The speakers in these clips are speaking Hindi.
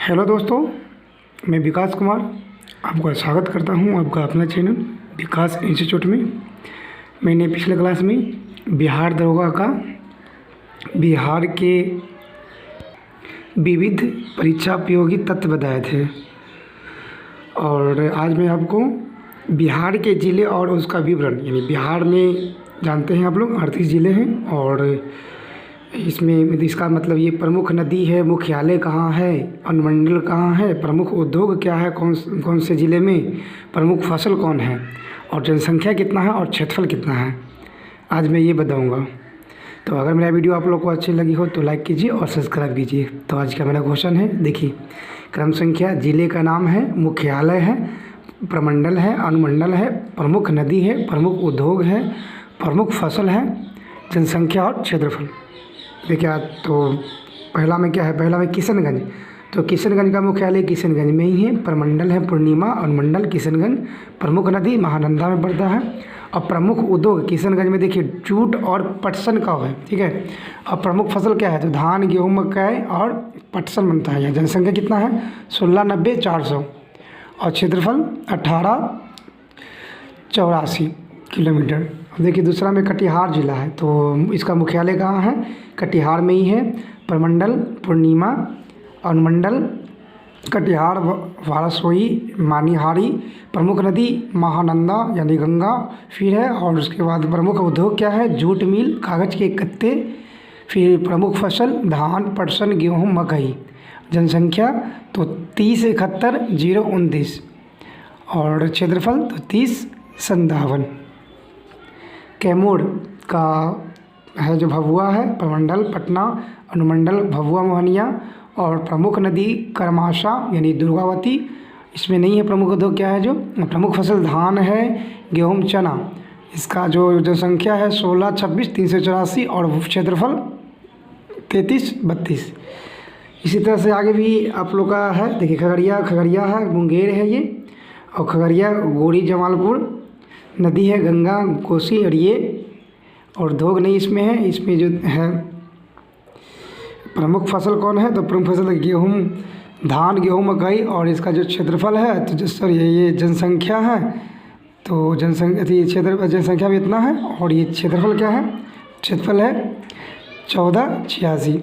हेलो दोस्तों, मैं विकास कुमार आपका स्वागत करता हूं आपका अपना चैनल विकास इंस्टीट्यूट में। मैंने पिछले क्लास में बिहार दरोगा का बिहार के विविध परीक्षा उपयोगी तथ्य बताए थे और आज मैं आपको बिहार के ज़िले और उसका विवरण, यानी बिहार में जानते हैं आप लोग 38 ज़िले हैं और इसमें इसका मतलब ये प्रमुख नदी है, मुख्यालय कहाँ है, अनुमंडल कहाँ है, प्रमुख उद्योग क्या है, कौन से ज़िले में, प्रमुख फसल कौन है और जनसंख्या कितना है और क्षेत्रफल कितना है, आज मैं ये बताऊंगा। तो अगर मेरा वीडियो आप लोग को अच्छी लगी हो तो लाइक कीजिए और सब्सक्राइब कीजिए। तो आज का मेरा क्वेश्चन है, देखिए क्रम संख्या, ज़िले का नाम है, मुख्यालय है, प्रमंडल है, अनुमंडल है, प्रमुख नदी है, प्रमुख उद्योग है, प्रमुख फसल है, जनसंख्या और क्षेत्रफल। देखिए तो पहला में क्या है, पहला में किशनगंज। तो किशनगंज का मुख्यालय किशनगंज में ही है, प्रमंडल है पूर्णिमा, अनुमंडल किशनगंज, प्रमुख नदी महानंदा में पड़ता है और प्रमुख उद्योग किशनगंज में देखिए जूट और पटसन का है, ठीक है। और प्रमुख फसल क्या है, तो धान, गेहूँ, मकई और पटसन बनता है। यहाँ जनसंख्या कितना है 1690,400 और क्षेत्रफल 1884 किलोमीटर। अब देखिए दूसरा में कटिहार जिला है, तो इसका मुख्यालय कहाँ है, कटिहार में ही है, प्रमंडल पूर्णिमा, अनुमंडल कटिहार, वारासोई, मानिहारी, प्रमुख नदी महानंदा यानी गंगा फिर है और उसके बाद प्रमुख उद्योग क्या है, जूट मिल, कागज़ के कत्ते, फिर प्रमुख फसल धान, पटसन, गेहूँ, मकई। जनसंख्या तो 30,71,029 और क्षेत्रफल तो 30,57। कैमूर का है जो भभुआ है, प्रमंडल पटना, अनुमंडल भभुआ मोहनिया और प्रमुख नदी करमाशा यानी दुर्गावती। इसमें नहीं है प्रमुख उद्योग क्या है, जो प्रमुख फसल धान है, गेहूँ, चना। इसका जो जनसंख्या है 1626,384 और क्षेत्रफल 33,32। इसी तरह से आगे भी आप लोग का है, देखिए खगड़िया है, मुंगेर है ये, और खगड़िया गोरी जमालपुर, नदी है गंगा कोसी और ये, और उद्योग नहीं इसमें है। इसमें जो है प्रमुख फसल कौन है, तो प्रमुख फसल गेहूँ, धान, गेहूँ, मकई और इसका जो क्षेत्रफल है, तो जिस ये जनसंख्या है, तो जनसंख्या भी इतना है और ये क्षेत्रफल क्या है, क्षेत्रफल है 1486।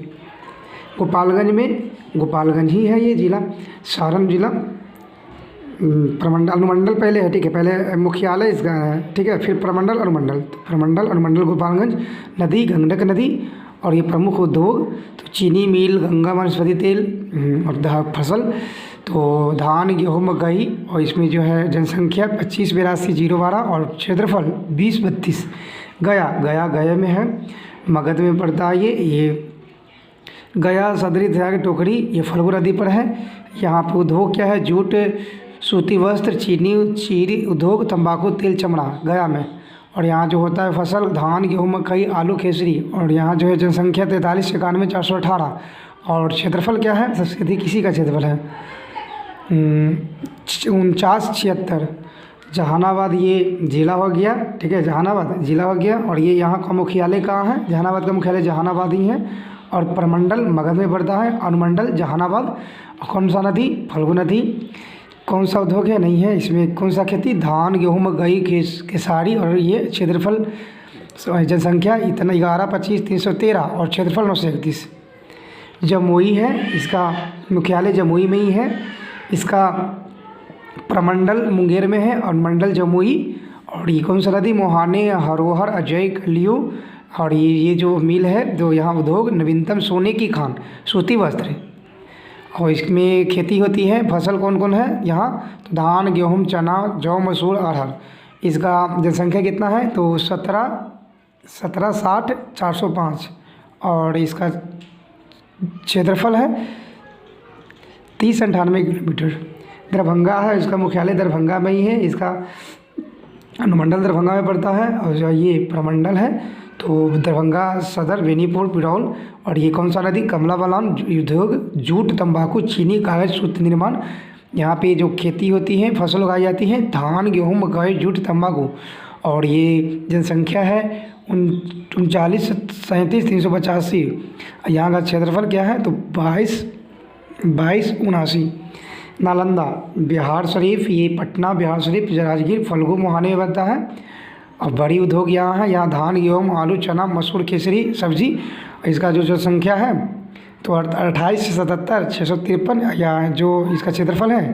गोपालगंज ही है ये जिला, सारण जिला। प्रमंडल अनुमंडल पहले है, ठीक है, पहले मुख्यालय इसका है, ठीक है, फिर प्रमंडल अनुमंडल, तो प्रमंडल अनुमंडल गोपालगंज। नदी गंडक नदी और ये प्रमुख उद्योग तो चीनी मिल, गंगा वनस्पति तेल और फसल तो धान, गेहूँ, मकई। और इसमें जो है जनसंख्या 25,82,012 और क्षेत्रफल 20,32। गया में है, मगध में पड़ता है ये गया सदरी दया की टोकरी, ये फल्गु नदी पर है। यहाँ पर उद्योग क्या है, जूट, सूती वस्त्र, चीनी उद्योग, तंबाकू, तेल, चमड़ा, गया में। और यहाँ जो होता है फसल धान, गेहूँ, मकई, आलू, केसरी। और यहाँ जो है जनसंख्या 43,91,418 और क्षेत्रफल क्या है, सबसे अधिक इसी का क्षेत्रफल है 49,76। जहानाबाद ये जिला हो गया, ठीक है, जहानाबाद जिला हो गया। और ये यहाँ का मुख्यालय कहाँ है, जहानाबाद का मुख्यालय जहानाबाद ही है और प्रमंडल मगध में पड़ता है, अनुमंडल जहानाबाद। कौन सा नदी, फल्गु नदी। कौन सा उद्योग है, नहीं है इसमें। कौन सा खेती, धान, गेहूँ, मकई, केसारी। और ये क्षेत्रफल जनसंख्या इतना 11,25,313 और क्षेत्रफल 931। जमुई है, इसका मुख्यालय जमुई में ही है। इसका प्रमंडल मुंगेर में है और मंडल जमुई। और ये कौन सा नदी, मोहाने, हरोहर, अजय, कलियो। और ये जो मिल है, जो यहाँ उद्योग नवीनतम सोने की खान, सूती वस्त्र। और इसमें खेती होती है, फसल कौन है यहाँ, तो धान, गेहूँ, चना, जौ, मसूर, अरहर। इसका जनसंख्या कितना है, तो 17,60,405 और इसका क्षेत्रफल है 30,98 किलोमीटर। दरभंगा है, इसका मुख्यालय दरभंगा में ही है। इसका अनुमंडल दरभंगा में पड़ता है और जो ये प्रमंडल है तो दरभंगा सदर, बेनीपुर, पिरौल। और ये कौन सा नदी, कमला बलान, उद्योग जूट, तंबाकू, चीनी, कागज़, सूत निर्माण। यहाँ पे जो खेती होती है, फसल उगाई जाती है, धान, गेहूँ, मकई, जूट, तंबाकू। और ये जनसंख्या है 39,37,385। यहाँ का क्षेत्रफल क्या है, तो 2279। नालंदा बिहार शरीफ, ये पटना बिहार शरीफ राजगीर फल्गु मुहाने में बनता है। और बड़ी उद्योग यहाँ है, यहाँ धान गेहूँ आलू चना मसूर केसरी सब्जी। इसका जो संख्या है तो 28,77,653, या जो इसका क्षेत्रफल है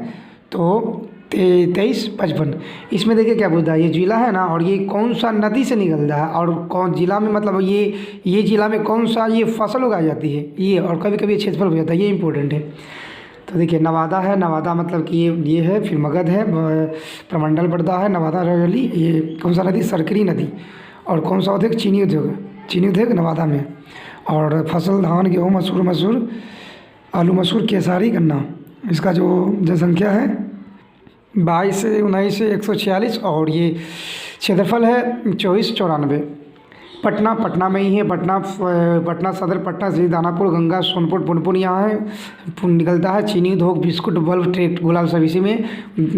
तो 23,55। इसमें देखिए क्या पूछता है, ये जिला है ना, और ये कौन सा नदी से निकलता है, और कौन जिला में, मतलब ये जिला में कौन सा ये फसल उगाई जाती है ये, और कभी कभी क्षेत्रफल हो जाता है, ये इंपॉर्टेंट है। तो देखिए नवादा है, नवादा मतलब कि ये है, फिर मगध है, प्रमंडल पड़ता है, नवादा रैली। ये कौन सा नदी, सरकरी नदी। और कौन सा उद्योग, चीनी उद्योग, चीनी उद्योग नवादा में। और फसल धान गेहूँ मसूर आलू मसूर केसारी गन्ना। इसका जो जनसंख्या है 22 से 19 से 146, और ये क्षेत्रफल है 2494। पटना में ही है, पटना सदर, पटना श्री दानापुर गंगा सोनपुर पुनपुन यहाँ है निकलता है। चीनी उद्योग बिस्कुट बल्ब ट्रेट गुलाब सब इसी में।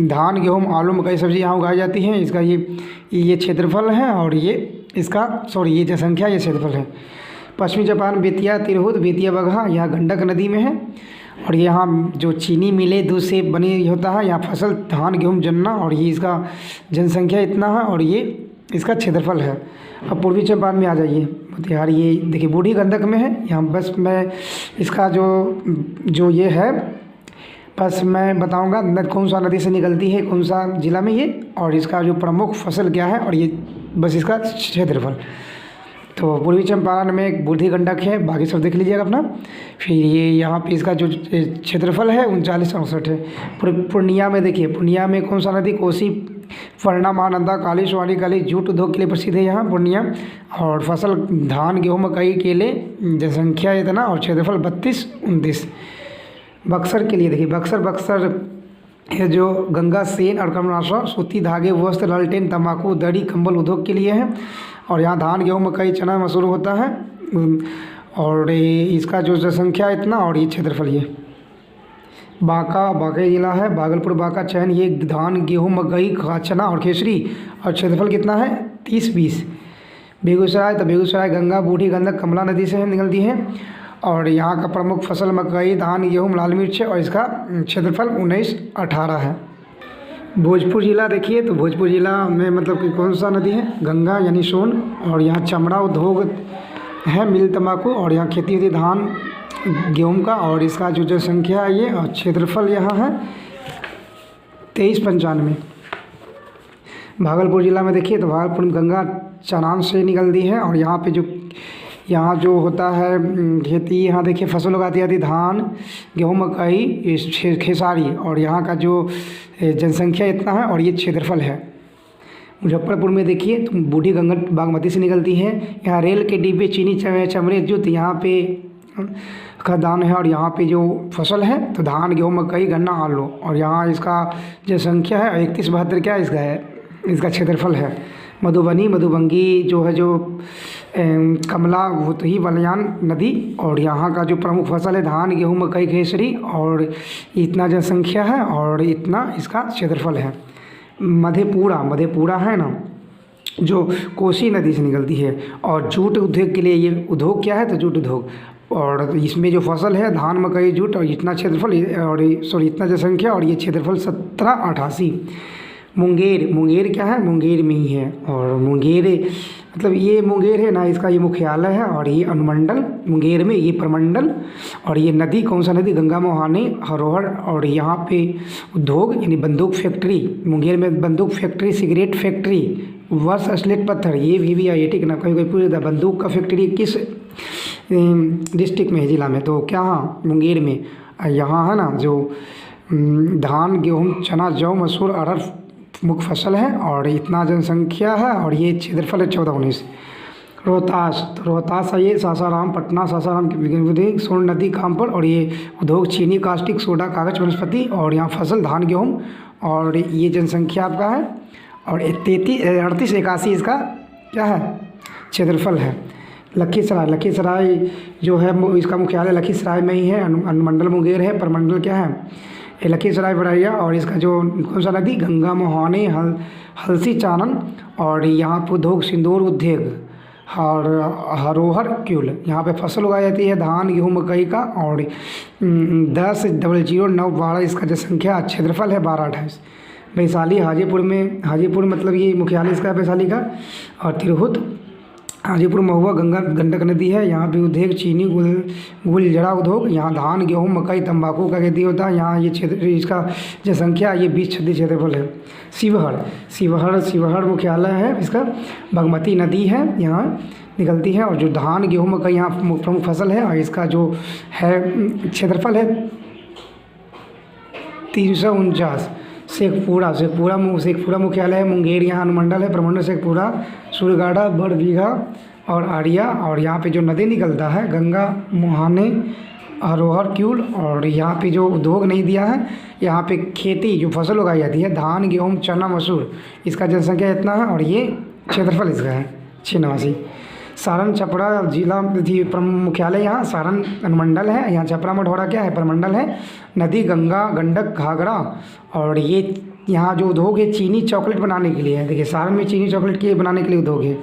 धान गेहूँ आलू मकई सब्जी यहाँ उगाई जाती है। इसका ये क्षेत्रफल है, और ये इसका ये जनसंख्या, ये क्षेत्रफल है। पश्चिमी जापान बेतिया तिरहुत बेतिया बगहा, यहाँ गंडक नदी में है। और यहाँ जो चीनी मिले दूध से बनी होता है, यहाँ फसल धान गेहूँ गन्ना, और ये इसका जनसंख्या इतना है, और ये इसका क्षेत्रफल है। अब पूर्वी चंपारण में आ जाइए, मोतिहारी, ये देखिए बूढ़ी गंडक में है। यहाँ बस मैं इसका जो ये है, बस मैं बताऊंगा कौन सा नदी से निकलती है, कौन सा जिला में ये, और इसका जो प्रमुख फसल क्या है, और ये बस इसका क्षेत्रफल। तो पूर्वी चंपारण में एक बूढ़ी गंडक है, बाकी सब देख लीजिएगा अपना। फिर ये यहाँ पे इसका जो क्षेत्रफल है 3968 है। पूर्णिया में देखिए, पूर्णिया में कौन सा नदी, कोसी फरना महानंदा काली सोहानी काली, जूट उद्योग के लिए प्रसिद्ध है यहाँ पूर्णिया। और फसल धान गेहूँ मकई केले, जनसंख्या इतना, और क्षेत्रफल 3229। बक्सर के लिए देखिए, बक्सर है जो गंगा सेन और कमलाशा सूती धागे वस्त्र लालटेन तंबाकू दरी कंबल उद्योग के लिए है। और यहाँ धान गेहूँ मकई चना मसूर होता है। और इसका जो जनसंख्या इतना, और ये क्षेत्रफल ये। बांका जिला है, भागलपुर बांका चयन, ये धान गेहूँ मकई चना और केसरी, और क्षेत्रफल कितना है 30-20। बेगूसराय गंगा बूढ़ी गंडक कमला नदी से निकलती है। और यहाँ का प्रमुख फसल मकई धान गेहूँ लाल मिर्च है, और इसका क्षेत्रफल 1918 है। भोजपुर जिला देखिए, तो भोजपुर जिला में मतलब कि कौन सा नदी है, गंगा यानी सोन। और यहाँ चमड़ा उद्योग है, मिल तंबाकू, और यहाँ खेती होती है धान गेहूँ का। और इसका जो जनसंख्या है ये, और क्षेत्रफल यहाँ है 2395। भागलपुर जिला में देखिए, तो भागलपुर में गंगा चनान से निकलती है। और यहाँ जो होता है खेती, यहाँ देखिए फसल उगाती जाती है धान गेहूँ मकई खेसारी। और यहाँ का जो जनसंख्या इतना है, और ये क्षेत्रफल है। मुजफ्फरपुर में देखिए, तो बूढ़ी गंगा बागमती से निकलती है। यहाँ रेल के डिब्बे चीनी चमड़े जूत यहाँ पे खदान है। और यहाँ पे जो फसल है तो धान गेहूँ मकई गन्ना आलू। और यहाँ इसका जनसंख्या है 3172 क्या इसका है, इसका क्षेत्रफल है। मधुबंगी जो है, जो कमला भूतही बलियान नदी। और यहाँ का जो प्रमुख फसल है धान गेहूँ मकई केसरी, और इतना जनसंख्या है, और इतना इसका क्षेत्रफल है। मधेपुरा है ना, जो कोसी नदी से निकलती है। और जूट उद्योग के लिए ये उद्योग क्या है, तो जूट उद्योग। और इसमें जो फसल है धान मकई जूट, और इतना क्षेत्रफल, और इतना जनसंख्या, और ये क्षेत्रफल 1788। मुंगेर क्या है, मुंगेर में ही है। और मुंगेर मतलब ये मुंगेर है ना, इसका ये मुख्यालय है। और ये अनुमंडल मुंगेर में, ये प्रमंडल। और ये नदी कौन सा नदी, गंगा मोहानी हरोहर। और यहाँ पे उद्योग यानी बंदूक फैक्ट्री, मुंगेर में बंदूक फैक्ट्री, सिगरेट फैक्ट्री, वर्ष स्लेट पत्थर, ये भी आई है, ठीक ना। कोई पूछे था बंदूक का फैक्ट्री किस डिस्ट्रिक्ट में है, जिला में, तो क्या हाँ मुंगेर में। यहाँ है ना जो धान गेहूँ चना जौ मसूर अरहर मुख्य फसल है। और इतना जनसंख्या है, और ये क्षेत्रफल है 1419। रोहतास है ये, सासाराम पटना सासाराम की सोन नदी कामपुर। और ये उद्योग चीनी कास्टिक सोडा कागज वनस्पति। और यहाँ फसल धान गेहूँ, और ये जनसंख्या आपका है। और 3881 इसका क्या है, क्षेत्रफल है। लखीसराय जो है, इसका मुख्यालय लखीसराय में ही है। अनुमंडल मुंगेर है, प्रमंडल क्या है, ये लखीसराय बड़ैया। और इसका जो कौन सा नदी, गंगा मोहानी हलसी चानन। और यहाँ पर उद्योग सिंदूर उद्योग हरोहर क्यूल। यहाँ पे फसल उगाई जाती है धान गेहूँ मकई का। और 10,009 इसका जनसंख्या, क्षेत्रफल है 1228। वैशाली हाजीपुर में, हाजीपुर मतलब ये मुख्यालय इसका है वैशाली का। और तिरहुत हाजीपुर महुआ गंगा गंडक नदी है। यहाँ पे उद्योग चीनी गुलजड़ा उद्योग। यहाँ धान गेहूँ मकई तंबाकू का खेती होता है। यहाँ ये क्षेत्र इसका जनसंख्या ये 20-26 क्षेत्रफल है। शिवहर मुख्यालय है इसका। बागमती नदी है यहाँ निकलती है। और जो धान गेहूँ मकई यहाँ प्रमुख फसल है। और इसका जो है क्षेत्रफल है 349। शेखपुरा मुख्यालय है। मुंगेर यहाँ अनुमंडल है। प्रमंडल शेखपुरा, सूर्यगाड़ा, बड़बीघा और आड़िया। और यहाँ पे जो नदी निकलता है गंगा, मुहाने, हरोहर क्यूल। और यहाँ पे जो उद्योग नहीं दिया है, यहाँ पे खेती जो फसल उगाई जाती है धान गेहूँ चना मसूर, इसका जनसंख्या इतना है। और ये क्षेत्रफल इसका है 86। सारण छपरा जिला मुख्यालय यहाँ सारण अनुमंडल है। यहाँ छपरा मढ़ौरा क्या है प्रमंडल है। नदी गंगा गंडक घाघरा। और ये यहाँ जो उद्योग है चीनी चॉकलेट बनाने के लिए है। देखिए सारण में चीनी चॉकलेट के बनाने के लिए उद्योग है।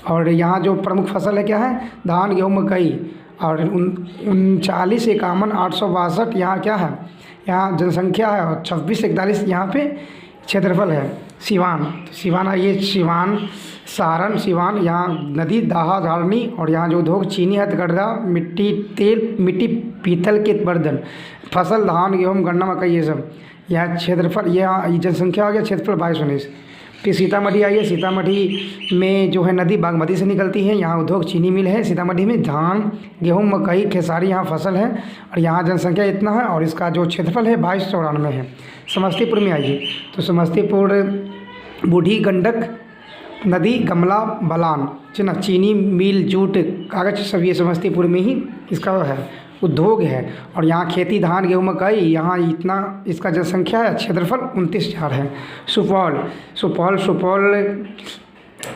और यहाँ जो प्रमुख फसल है क्या है धान गेहूँ मकई। और 39,51,862 यहाँ क्या है, यहाँ जनसंख्या है। और 26,41 यहाँ पे क्षेत्रफल है। सिवान ये सिवान सारण सिवान, यहाँ नदी दाहा धारणी। और यहाँ जो उद्योग चीनी हथकरघा, मिट्टी तेल, मिट्टी पीतल के बर्तन, फसल धान गेहूँ गन्ना मकई ये सब। यहाँ क्षेत्रफल यहाँ जनसंख्या हो गया क्षेत्रफल 2219। फिर सीतामढ़ी आइए। सीतामढ़ी में जो है नदी बागमती से निकलती है। यहाँ उद्योग चीनी मिल है। सीतामढ़ी में धान गेहूँ मकई खेसारी यहाँ फसल है। और यहाँ जनसंख्या इतना है। और इसका जो क्षेत्रफल है 2294 है। समस्तीपुर में आइए तो समस्तीपुर बूढ़ी गंडक नदी गमला बलान चीनी मिल जूट कागज सब ये समस्तीपुर में ही इसका है उद्योग है। और यहाँ खेती धान गेहूँ मकई यहाँ इतना इसका जनसंख्या है। क्षेत्रफल 29,000 है। सुपौल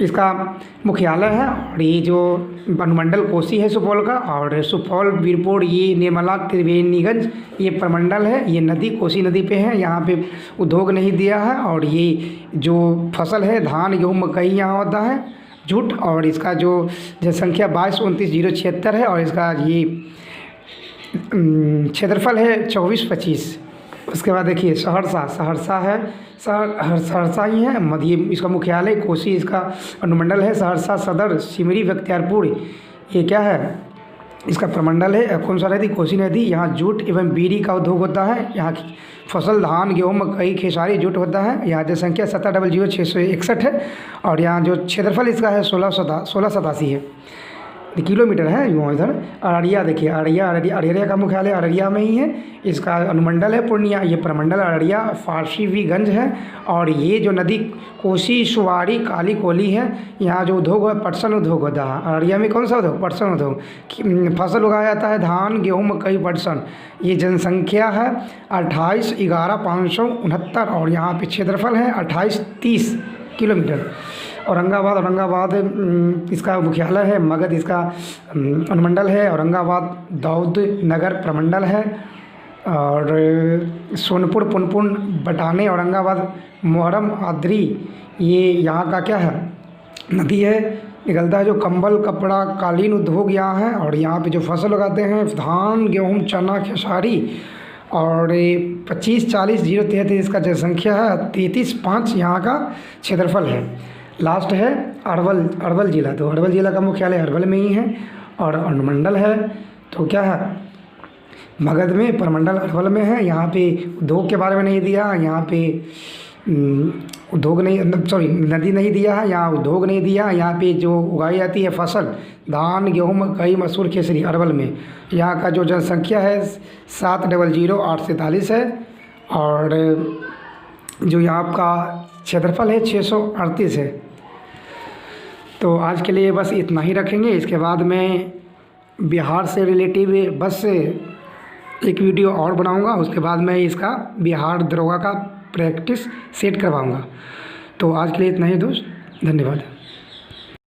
इसका मुख्यालय है। और ये जो अनुमंडल कोसी है सुपौल का। और सुपौल वीरपुर ये निर्मला त्रिवेणीगंज ये प्रमंडल है। ये नदी कोसी नदी पे है। यहाँ पे उद्योग नहीं दिया है। और ये जो फसल है धान गेहूँ मकई यहाँ होता है जूट। और इसका जो जनसंख्या 22,29,076 है। और इसका ये क्षेत्रफल है 24-25। उसके बाद देखिए सहरसा है। सहरसा ही है मध्य इसका मुख्यालय कोसी इसका अनुमंडल है। सहरसा सदर सिमरी बख्तियारपुर ये क्या है इसका प्रमंडल है। कौन सा नदी कोसी नदी। यहाँ जूट एवं बीड़ी का उद्योग होता है। यहाँ की फसल धान गेहूँ मकई खेसारी जूट होता है। यहाँ जनसंख्या 17,00661 है। और यहाँ जो क्षेत्रफल इसका है 1687 है किलोमीटर है। यूँ इधर अररिया देखिए अररिया का मुख्यालय अररिया में ही है। इसका अनुमंडल है पूर्णिया। ये प्रमंडल अररिया फारसीगंज है। और ये जो नदी कोसी सुवारी काली कोली है। यहाँ जो उद्योग है पटसन उद्योग होता है। अररिया में कौन सा उद्योग पटसन उद्योग। फसल उगाया जाता है धान गेहूँ मकई पटसन। ये जनसंख्या है 28,11,569। और यहाँ पे क्षेत्रफल है 28-30 किलोमीटर। औरंगाबाद इसका मुख्यालय है। मगध इसका अनुमंडल है। औरंगाबाद दाऊद नगर प्रमंडल है। और सोनपुर पुनपुन बटाने औरंगाबाद मुहर्रम आदरी ये यहाँ का क्या है नदी है निकलता है। जो कंबल कपड़ा कालीन उद्योग यहाँ है। और यहाँ पे जो फसल उगाते हैं धान गेहूँ चना खेसारी। और 25,40,033 इसका जनसंख्या है। 33,5 यहाँ का क्षेत्रफल है। लास्ट है अरवल जिला। तो अरवल जिला का मुख्यालय अरवल में ही है। और अनुमंडल है तो क्या है मगध में प्रमंडल अरवल में है। यहाँ पे उद्योग के बारे में नहीं दिया। यहाँ पे उद्योग नहीं नदी नहीं दिया है। यहाँ उद्योग नहीं दिया। यहाँ पे जो उगाई जाती है फसल धान गेहूँ मकई मसूर खेसरी अरवल में। यहाँ का जो जनसंख्या है 7,008,47 है। और जो यहाँ का क्षेत्रफल है 638 है। तो आज के लिए बस इतना ही रखेंगे। इसके बाद मैं बिहार से रिलेटिव बस एक वीडियो और बनाऊंगा। उसके बाद मैं इसका बिहार दरोगा का प्रैक्टिस सेट करवाऊंगा। तो आज के लिए इतना ही दोस्त, धन्यवाद।